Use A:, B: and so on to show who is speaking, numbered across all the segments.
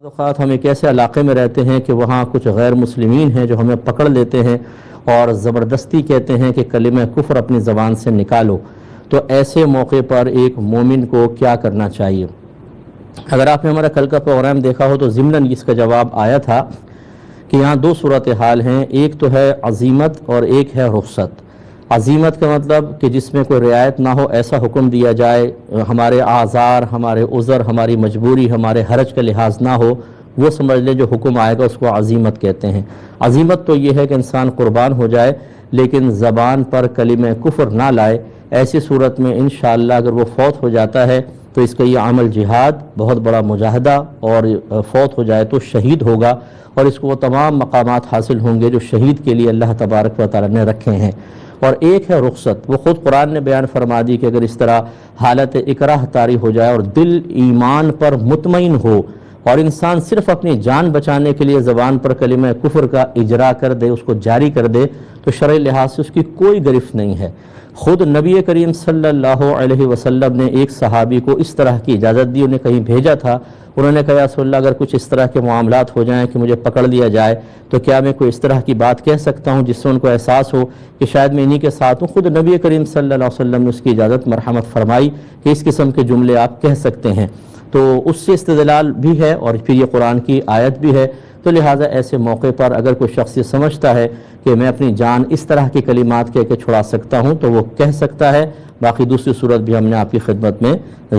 A: اوقات ہم ایک ایسے علاقے میں رہتے ہیں کہ وہاں کچھ غیر مسلمین ہیں جو ہمیں پکڑ لیتے ہیں اور زبردستی کہتے ہیں کہ کلمہ کفر اپنی زبان سے نکالو۔ تو ایسے موقع پر ایک مومن کو کیا کرنا چاہیے؟ اگر آپ نے ہمارا کل کا پروگرام دیکھا ہو تو ضمناً اس کا جواب آیا تھا کہ یہاں دو صورتحال ہیں، ایک تو ہے عزیمت اور ایک ہے رخصت۔ عزیمت کا مطلب کہ جس میں کوئی رعایت نہ ہو، ایسا حکم دیا جائے، ہمارے اعذار، ہمارے عذر، ہماری مجبوری، ہمارے حرج کا لحاظ نہ ہو، وہ سمجھ لے جو حکم آئے گا اس کو عزیمت کہتے ہیں۔ عزیمت تو یہ ہے کہ انسان قربان ہو جائے لیکن زبان پر کلمہ کفر نہ لائے۔ ایسی صورت میں انشاءاللہ اگر وہ فوت ہو جاتا ہے تو اس کا یہ عمل جہاد، بہت بڑا مجاہدہ، اور فوت ہو جائے تو شہید ہوگا، اور اس کو وہ تمام مقامات حاصل ہوں گے جو شہید کے لیے اللہ تبارک و تعالی نے رکھے ہیں۔ اور ایک ہے رخصت، وہ خود قرآن نے بیان فرما دی کہ اگر اس طرح حالت اکراہ طاری ہو جائے اور دل ایمان پر مطمئن ہو اور انسان صرف اپنی جان بچانے کے لیے زبان پر کلمہ کفر کا اجرا کر دے، اس کو جاری کر دے، تو شرعی لحاظ سے اس کی کوئی گرفت نہیں ہے۔ خود نبی کریم صلی اللہ علیہ وسلم نے ایک صحابی کو اس طرح کی اجازت دی، انہیں کہیں بھیجا تھا، انہوں نے کہا یا رسول اللہ اگر کچھ اس طرح کے معاملات ہو جائیں کہ مجھے پکڑ لیا جائے تو کیا میں کوئی اس طرح کی بات کہہ سکتا ہوں جس سے ان کو احساس ہو کہ شاید میں انہی کے ساتھ ہوں؟ خود نبی کریم صلی اللہ علیہ وسلم نے اس کی اجازت مرحمت فرمائی کہ اس قسم کے جملے آپ کہہ سکتے ہیں۔ تو اس سے استدلال بھی ہے اور پھر یہ قرآن کی آیت بھی ہے۔ تو لہٰذا ایسے موقع پر اگر کوئی شخص یہ سمجھتا ہے کہ میں اپنی جان اس طرح کی کلمات کہہ کے چھڑا سکتا ہوں تو وہ کہہ سکتا ہے۔ باقی دوسری صورت بھی ہم نے آپ کی خدمت میں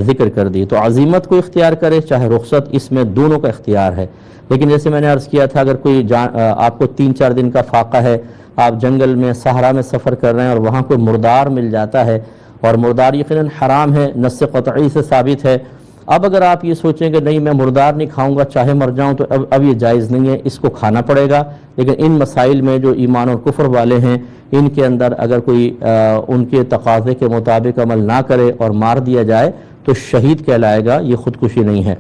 A: ذکر کر دی۔ تو عزیمت کو اختیار کرے چاہے رخصت، اس میں دونوں کا اختیار ہے۔ لیکن جیسے میں نے عرض کیا تھا، اگر کوئی آپ کو 3-4 دن کا فاقہ ہے، آپ جنگل میں صحرا میں سفر کر رہے ہیں اور وہاں کوئی مردار مل جاتا ہے، اور مردار یقیناً حرام ہے، نص قطعی سے ثابت ہے۔ اب اگر آپ یہ سوچیں کہ نہیں میں مردار نہیں کھاؤں گا چاہے مر جاؤں، تو اب یہ جائز نہیں ہے، اس کو کھانا پڑے گا۔ لیکن ان مسائل میں جو ایمان اور کفر والے ہیں، ان کے اندر اگر کوئی ان کے تقاضے کے مطابق عمل نہ کرے اور مار دیا جائے تو شہید کہلائے گا، یہ خودکشی نہیں ہے۔